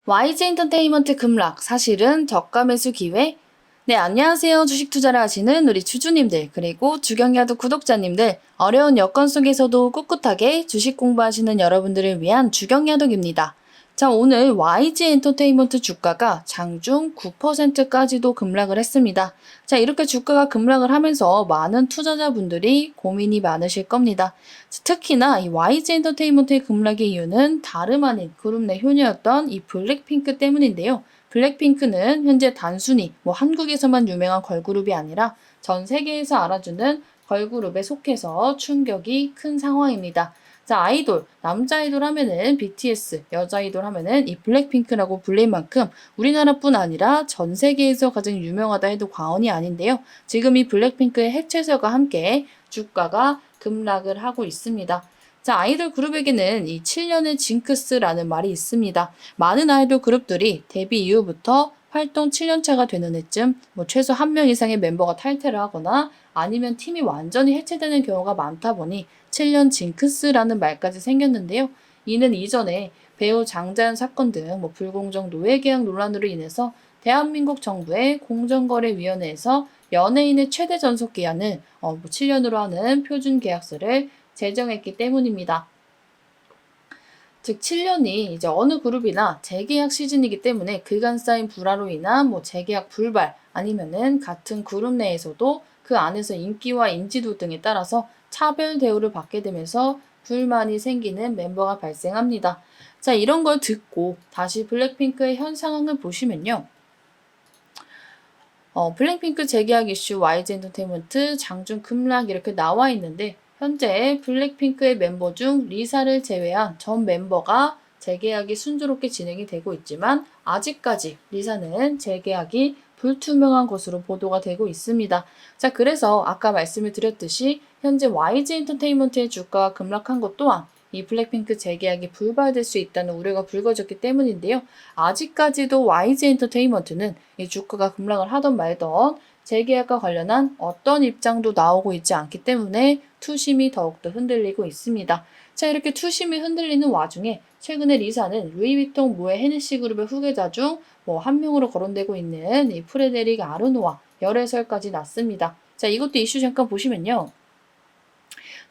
YG 엔터테인먼트 급락, 사실은 저가 매수 기회? 네, 안녕하세요. 주식 투자를 하시는 우리 주주님들, 그리고 주경야도 구독자님들, 어려운 여건 속에서도 꿋꿋하게 주식 공부하시는 여러분들을 위한 주경야독입니다. 자, 오늘 YG 엔터테인먼트 주가가 장중 9%까지도 급락을 했습니다. 자, 이렇게 주가가 급락을 하면서 많은 투자자분들이 고민이 많으실 겁니다. 특히나 이 YG 엔터테인먼트의 급락의 이유는 다름 아닌 그룹 내 효녀였던 이 블랙핑크 때문인데요. 블랙핑크는 현재 단순히 한국에서만 유명한 걸그룹이 아니라 전 세계에서 알아주는 걸그룹에 속해서 충격이 큰 상황입니다. 자, 아이돌, 남자 아이돌 하면은 BTS, 여자 아이돌 하면은 이 블랙핑크라고 불릴 만큼 우리나라뿐 아니라 전 세계에서 가장 유명하다 해도 과언이 아닌데요. 지금 이 블랙핑크의 해체설과 함께 주가가 급락을 하고 있습니다. 자, 아이돌 그룹에게는 이 7년의 징크스라는 말이 있습니다. 많은 아이돌 그룹들이 데뷔 이후부터 활동 7년차가 되는 해쯤 최소 한 명 이상의 멤버가 탈퇴를 하거나 아니면 팀이 완전히 해체되는 경우가 많다 보니 7년 징크스라는 말까지 생겼는데요. 이는 이전에 배우 장자연 사건 등 불공정 노예계약 논란으로 인해서 대한민국 정부의 공정거래위원회에서 연예인의 최대 전속 기한을 7년으로 하는 표준 계약서를 제정했기 때문입니다. 즉 7년이 이제 어느 그룹이나 재계약 시즌이기 때문에 그간 쌓인 불화로 인한 재계약 불발 아니면은 같은 그룹 내에서도 그 안에서 인기와 인지도 등에 따라서 차별 대우를 받게 되면서 불만이 생기는 멤버가 발생합니다. 자, 이런 걸 듣고 다시 블랙핑크의 현 상황을 보시면요. 블랙핑크 재계약 이슈 YG 엔터테인먼트 장중 급락 이렇게 나와 있는데 현재 블랙핑크의 멤버 중 리사를 제외한 전 멤버가 재계약이 순조롭게 진행이 되고 있지만 아직까지 리사는 재계약이 불투명한 것으로 보도가 되고 있습니다. 자, 그래서 아까 말씀을 드렸듯이 현재 YG 엔터테인먼트의 주가가 급락한 것 또한 이 블랙핑크 재계약이 불발될 수 있다는 우려가 불거졌기 때문인데요. 아직까지도 YG 엔터테인먼트는 이 주가가 급락을 하던 말던 재계약과 관련한 어떤 입장도 나오고 있지 않기 때문에 투심이 더욱더 흔들리고 있습니다. 자, 이렇게 투심이 흔들리는 와중에 최근에 리사는 루이비통 모에 헤네시 그룹의 후계자 중 한 명으로 거론되고 있는 이 프레데릭 아르노와 열애설까지 났습니다. 자, 이것도 이슈 잠깐 보시면요.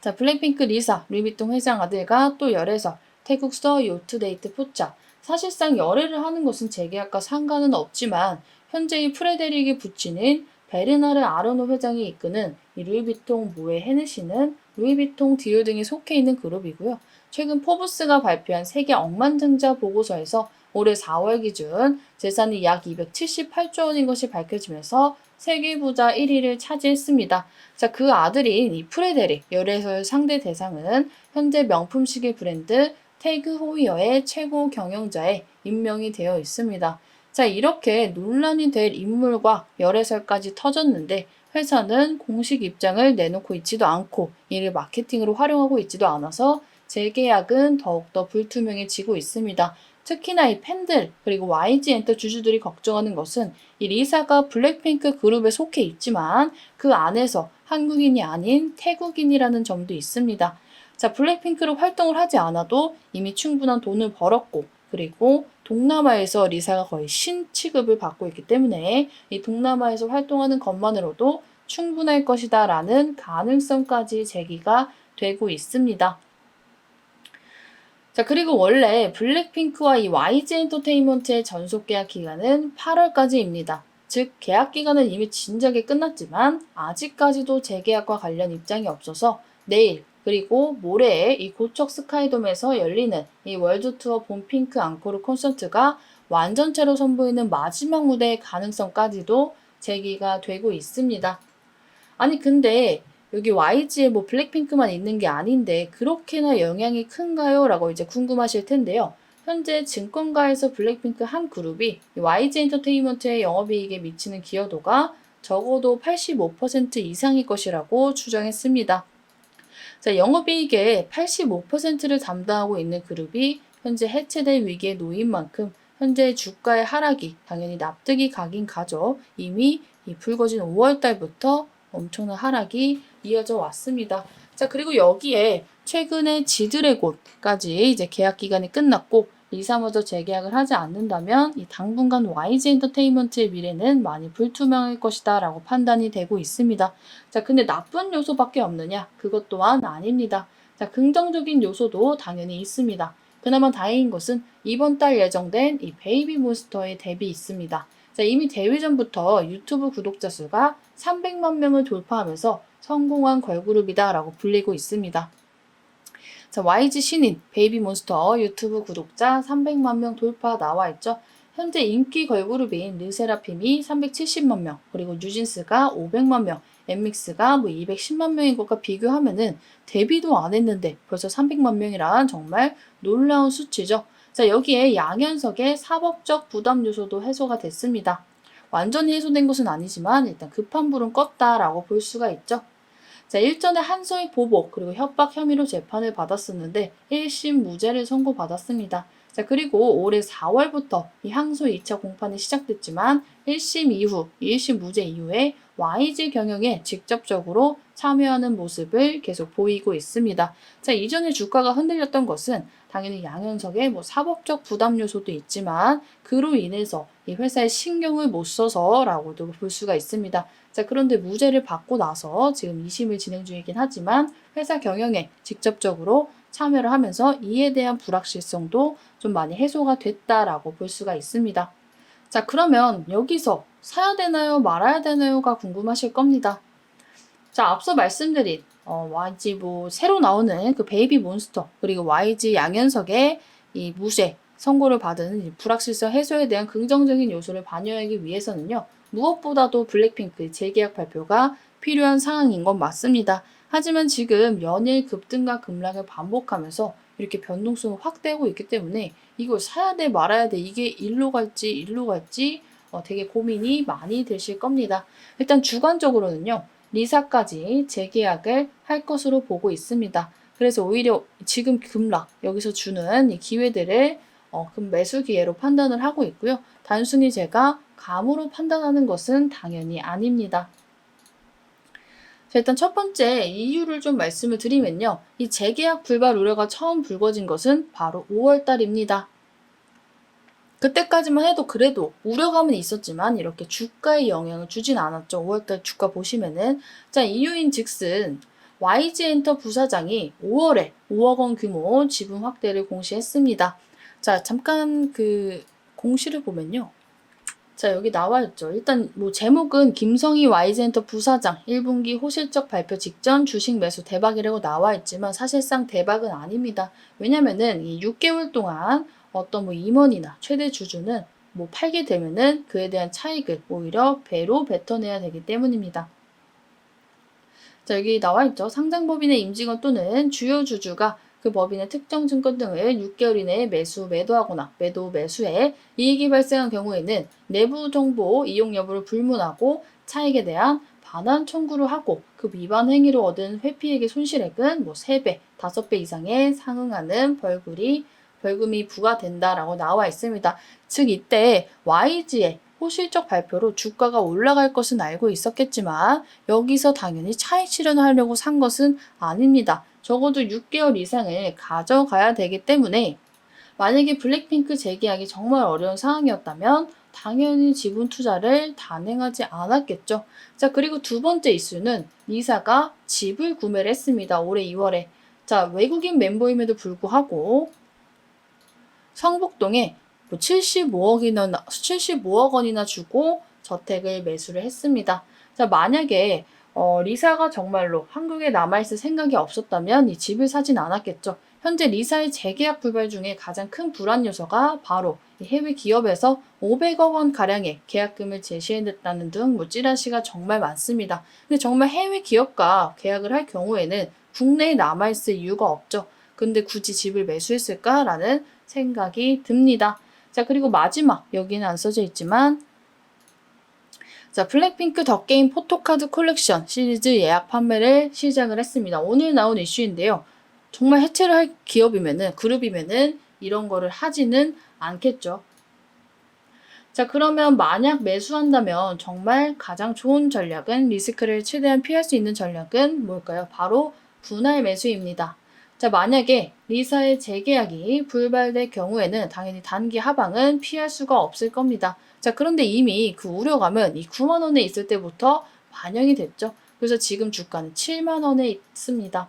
자, 블랙핑크 리사, 루이비통 회장 아들과 또 열애설, 태국서 요트데이트 포차. 사실상 열애를 하는 것은 재계약과 상관은 없지만 현재 이 프레데릭이 붙이는 베르나르 아르노 회장이 이끄는 이 루이비통 모에 헤네시는 루이비통 디올 등이 속해 있는 그룹이고요. 최근 포브스가 발표한 세계 억만장자 보고서에서 올해 4월 기준 재산이 약 278조 원인 것이 밝혀지면서 세계 부자 1위를 차지했습니다. 자, 그 아들인 이 프레데릭 열애설 상대 대상은 현재 명품 시계 브랜드 태그 호이어의 최고 경영자에 임명이 되어 있습니다. 자, 이렇게 논란이 될 인물과 열애설까지 터졌는데 회사는 공식 입장을 내놓고 있지도 않고 이를 마케팅으로 활용하고 있지도 않아서 재계약은 더욱더 불투명해지고 있습니다. 특히나 이 팬들 그리고 YG 엔터 주주들이 걱정하는 것은 이 리사가 블랙핑크 그룹에 속해 있지만 그 안에서 한국인이 아닌 태국인이라는 점도 있습니다. 자, 블랙핑크로 활동을 하지 않아도 이미 충분한 돈을 벌었고 그리고 동남아에서 리사가 거의 신 취급을 받고 있기 때문에 이 동남아에서 활동하는 것만으로도 충분할 것이다 라는 가능성까지 제기가 되고 있습니다. 자, 그리고 원래 블랙핑크와 이 YG 엔터테인먼트의 전속 계약 기간은 8월까지입니다. 즉, 계약 기간은 이미 진작에 끝났지만 아직까지도 재계약과 관련 입장이 없어서 내일 그리고 모레에 이 고척 스카이돔에서 열리는 이 월드 투어 봄핑크 앙코르 콘서트가 완전체로 선보이는 마지막 무대의 가능성까지도 제기가 되고 있습니다. 아니, 근데 여기 YG에 블랙핑크만 있는 게 아닌데 그렇게나 영향이 큰가요? 라고 이제 궁금하실 텐데요. 현재 증권가에서 블랙핑크 한 그룹이 YG 엔터테인먼트의 영업이익에 미치는 기여도가 적어도 85% 이상일 것이라고 추정했습니다. 자, 영업이익의 85%를 담당하고 있는 그룹이 현재 해체될 위기에 놓인 만큼 현재 주가의 하락이 당연히 납득이 가긴 가죠. 이미 이 불거진 5월 달부터 엄청난 하락이 이어져 왔습니다. 자, 그리고 여기에 최근에 지드래곤까지 이제 계약 기간이 끝났고 리사마저 재계약을 하지 않는다면 이 당분간 YG 엔터테인먼트의 미래는 많이 불투명할 것이다 라고 판단이 되고 있습니다. 자, 근데 나쁜 요소밖에 없느냐? 그것 또한 아닙니다. 자, 긍정적인 요소도 당연히 있습니다. 그나마 다행인 것은 이번 달 예정된 이 베이비 몬스터의 데뷔 있습니다. 자, 이미 데뷔 전부터 유튜브 구독자 수가 300만 명을 돌파하면서 성공한 걸그룹이다 라고 불리고 있습니다. 자, YG 신인 베이비몬스터 유튜브 구독자 300만 명 돌파 나와 있죠. 현재 인기 걸그룹인 르세라핌이 370만 명, 그리고 뉴진스가 500만 명, 엠믹스가 210만 명인 것과 비교하면은 데뷔도 안 했는데 벌써 300만 명이란 정말 놀라운 수치죠. 자, 여기에 양현석의 사법적 부담 요소도 해소가 됐습니다. 완전히 해소된 것은 아니지만 일단 급한 불은 껐다라고 볼 수가 있죠. 자, 일전에 한소희 보복 그리고 협박 혐의로 재판을 받았었는데 1심 무죄를 선고받았습니다. 자, 그리고 올해 4월부터 이 항소의 2차 공판이 시작됐지만 1심 무죄 이후에 YG 경영에 직접적으로 참여하는 모습을 계속 보이고 있습니다. 자, 이전에 주가가 흔들렸던 것은 당연히 양현석의 사법적 부담 요소도 있지만 그로 인해서 이 회사에 신경을 못 써서라고도 볼 수가 있습니다. 자, 그런데 무죄를 받고 나서 지금 2심을 진행 중이긴 하지만 회사 경영에 직접적으로 참여를 하면서 이에 대한 불확실성도 좀 많이 해소가 됐다라고 볼 수가 있습니다. 자, 그러면 여기서 사야 되나요? 말아야 되나요?가 궁금하실 겁니다. 자, 앞서 말씀드린 YG 새로 나오는 그 베이비 몬스터 그리고 YG 양현석의 이 무죄 선고를 받은 불확실성 해소에 대한 긍정적인 요소를 반영하기 위해서는요. 무엇보다도 블랙핑크 재계약 발표가 필요한 상황인 건 맞습니다. 하지만 지금 연일 급등과 급락을 반복하면서 이렇게 변동성을 확대하고 있기 때문에 이걸 사야 돼 말아야 돼 이게 일로 갈지 되게 고민이 많이 되실 겁니다. 일단 주관적으로는요. 리사까지 재계약을 할 것으로 보고 있습니다. 그래서 오히려 지금 급락 여기서 주는 이 기회들을 매수 기회로 판단을 하고 있고요. 단순히 제가 감으로 판단하는 것은 당연히 아닙니다. 자, 일단 첫 번째 이유를 좀 말씀을 드리면요. 이 재계약 불발 우려가 처음 불거진 것은 바로 5월 달입니다. 그때까지만 해도 그래도 우려감은 있었지만 이렇게 주가에 영향을 주진 않았죠. 5월달 주가 보시면은. 자, 이유인 즉슨 YG 엔터 부사장이 5월에 5억 원 규모 지분 확대를 공시했습니다. 자, 잠깐 그 공시를 보면요. 자, 여기 나와 있죠. 일단 제목은 김성희 YG엔터 부사장 1분기 호실적 발표 직전 주식 매수 대박이라고 나와 있지만 사실상 대박은 아닙니다. 왜냐면은 이 6개월 동안 어떤 임원이나 최대 주주는 팔게 되면은 그에 대한 차익을 오히려 배로 뱉어내야 되기 때문입니다. 자, 여기 나와 있죠. 상장법인의 임직원 또는 주요 주주가 그 법인의 특정 증권 등을 6개월 이내에 매도하거나 매수에 이익이 발생한 경우에는 내부 정보 이용 여부를 불문하고 차익에 대한 반환 청구를 하고 그 위반 행위로 얻은 회피액의 손실액은 3배, 5배 이상에 상응하는 벌금이 부과된다라고 나와 있습니다. 즉 이때 YG의 호실적 발표로 주가가 올라갈 것은 알고 있었겠지만 여기서 당연히 차익 실현하려고 산 것은 아닙니다. 적어도 6개월 이상을 가져가야 되기 때문에 만약에 블랙핑크 재계약이 정말 어려운 상황이었다면 당연히 지분 투자를 단행하지 않았겠죠. 자, 그리고 두 번째 이슈는 리사가 집을 구매를 했습니다. 올해 2월에. 자, 외국인 멤버임에도 불구하고 성북동에 75억 원이나 주고 저택을 매수를 했습니다. 자, 만약에 리사가 정말로 한국에 남아있을 생각이 없었다면 이 집을 사진 않았겠죠. 현재 리사의 재계약 불발 중에 가장 큰 불안 요소가 바로 해외 기업에서 500억 원 가량의 계약금을 제시해냈다는 등 찌라시가 정말 많습니다. 근데 정말 해외 기업과 계약을 할 경우에는 국내에 남아있을 이유가 없죠. 근데 굳이 집을 매수했을까라는 생각이 듭니다. 자, 그리고 마지막, 여기는 안 써져 있지만, 자, 블랙핑크 더 게임 포토카드 콜렉션 시리즈 예약 판매를 시작을 했습니다. 오늘 나온 이슈인데요. 정말 해체를 할 그룹이면은 이런 거를 하지는 않겠죠. 자, 그러면 만약 매수한다면 정말 가장 좋은 전략은 리스크를 최대한 피할 수 있는 전략은 뭘까요? 바로 분할 매수입니다. 자, 만약에 리사의 재계약이 불발될 경우에는 당연히 단기 하방은 피할 수가 없을 겁니다. 자, 그런데 이미 그 우려감은 이 9만 원에 있을 때부터 반영이 됐죠. 그래서 지금 주가는 7만 원에 있습니다.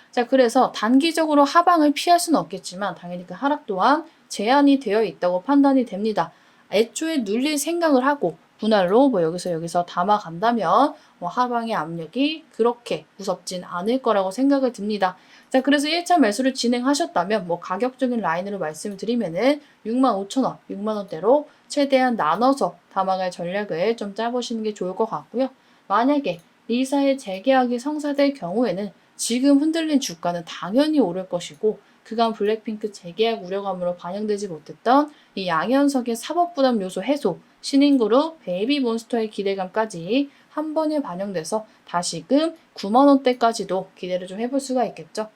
자, 그래서 단기적으로 하방을 피할 수는 없겠지만 당연히 그 하락 또한 제한이 되어 있다고 판단이 됩니다. 애초에 눌릴 생각을 하고 분할로 뭐 여기서 담아간다면 뭐 하방의 압력이 그렇게 무섭진 않을 거라고 생각을 듭니다. 자, 그래서 1차 매수를 진행하셨다면 뭐 가격적인 라인으로 말씀을 드리면은 65,000원, 6만원대로 최대한 나눠서 담아갈 전략을 좀 짜보시는 게 좋을 것 같고요. 만약에 리사의 재계약이 성사될 경우에는 지금 흔들린 주가는 당연히 오를 것이고 그간 블랙핑크 재계약 우려감으로 반영되지 못했던 이 양현석의 사법부담 요소 해소, 신인그룹, 베이비몬스터의 기대감까지 한 번에 반영돼서 다시금 9만 원대까지도 기대를 좀 해볼 수가 있겠죠.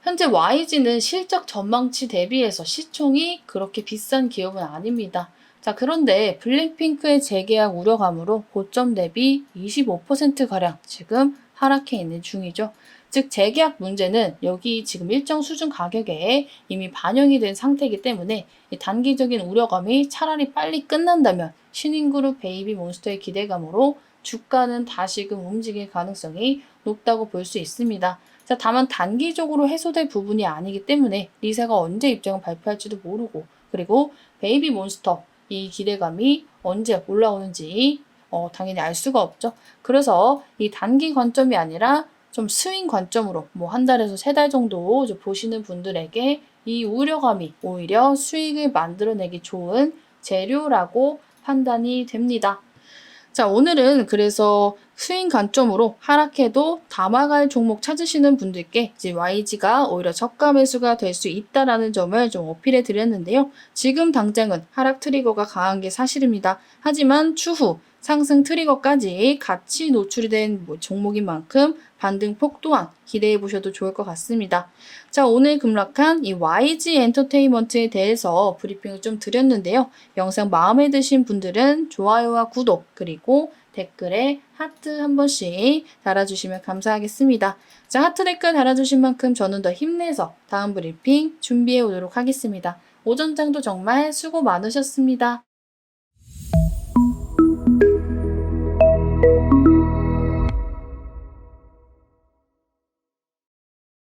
현재 YG는 실적 전망치 대비해서 시총이 그렇게 비싼 기업은 아닙니다. 자, 그런데 블랙핑크의 재계약 우려감으로 고점 대비 25%가량 지금 하락해 있는 중이죠. 즉, 재계약 문제는 여기 지금 일정 수준 가격에 이미 반영이 된 상태이기 때문에 이 단기적인 우려감이 차라리 빨리 끝난다면 신인그룹 베이비몬스터의 기대감으로 주가는 다시금 움직일 가능성이 높다고 볼 수 있습니다. 자, 다만 단기적으로 해소될 부분이 아니기 때문에 리사가 언제 입장을 발표할지도 모르고 그리고 베이비몬스터 이 기대감이 언제 올라오는지 당연히 알 수가 없죠. 그래서 이 단기 관점이 아니라 좀 스윙 관점으로 뭐 한 달에서 세 달 정도 보시는 분들에게 이 우려감이 오히려 수익을 만들어내기 좋은 재료라고 판단이 됩니다. 자, 오늘은 그래서 스윙 관점으로 하락해도 담아갈 종목 찾으시는 분들께 이제 YG가 오히려 저가 매수가 될 수 있다라는 점을 좀 어필해 드렸는데요. 지금 당장은 하락 트리거가 강한 게 사실입니다. 하지만 추후 상승 트리거까지 같이 노출이 된 종목인 만큼 반등폭 또한 기대해 보셔도 좋을 것 같습니다. 자, 오늘 급락한 이 YG 엔터테인먼트에 대해서 브리핑을 좀 드렸는데요. 영상 마음에 드신 분들은 좋아요와 구독 그리고 댓글에 하트 한 번씩 달아주시면 감사하겠습니다. 자, 하트 댓글 달아주신 만큼 저는 더 힘내서 다음 브리핑 준비해 오도록 하겠습니다. 오전장도 정말 수고 많으셨습니다.